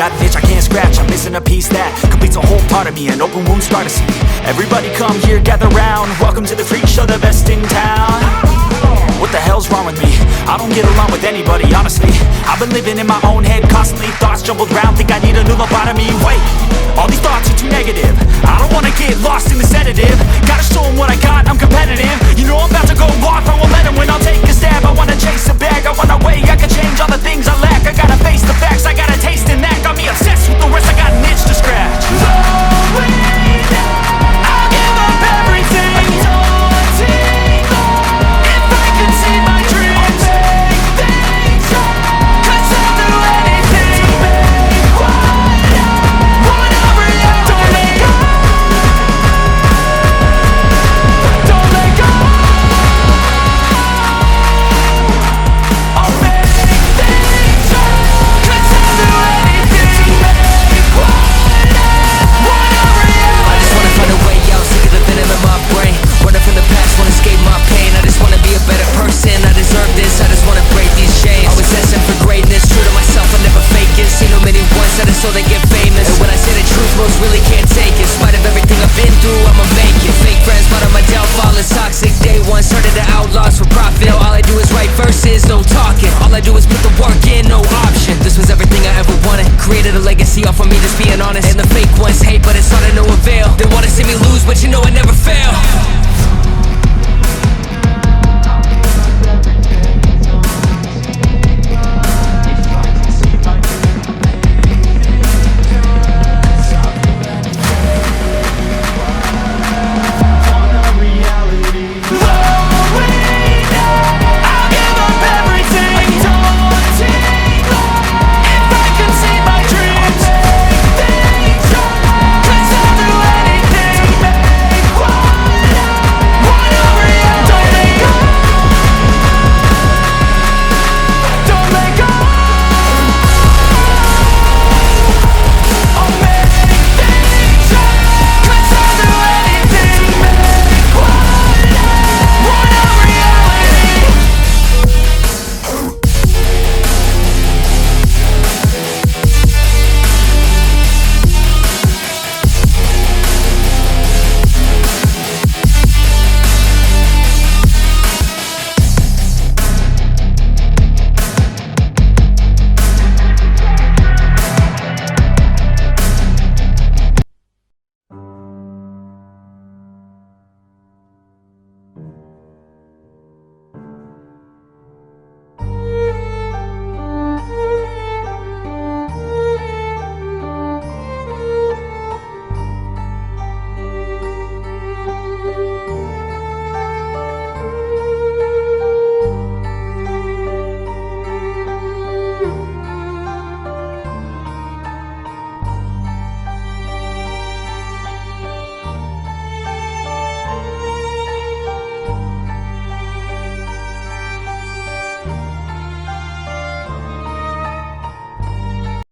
got an itch I can't scratch, I'm missing a piece that completes a whole part of me, an open wound scar to see. Everybody come here, gather round, welcome to the freak show, the best in town. What the hell's wrong with me? I don't get along with anybody, honestly. I've been living in my own head constantly, thoughts jumbled round, think I need a new lobotomy. Wait, all these thoughts are too negative, I don't wanna get lost in the sedative. Gotta show them what I got, I'm competitive. You know I'm about to go off, I won't let them win, I'll take a stab. I wanna chase a bag, I wanna weigh, I can change all the things I lack. I gotta face the facts, I got a taste in that. Got me obsessed with the rest, I got an itch to scratch. Slowing down, I'll give up everything. If I could see my dreams, make things right. 'Cause I'll do anything to make what I wanna real. Don't let go, don't let go. I'll make things right. 'Cause I'll do anything to make what I wanna real. I just wanna find a way out, sick of the venom in my brain. Running from the past, wanna escape my pain. I just wanna be a better person, I deserve this. I just wanna break these chains. Always asking for greatness, true to myself, I never fake it. Seen too many ones that are so they get famous. And when I say the truth, most really can't take it. In spite of everything I've been through, I'ma make it. Fake friends, but on my downfall is toxic. Day one, started to outlaws for profit. Now all I do is write verses, no talking. All I do is put the work in, no option. This was everything I ever wanted. Created a legacy off of me, just being honest. And the fake ones hate, but it's all to no avail. They wanna see me lose, but you know I never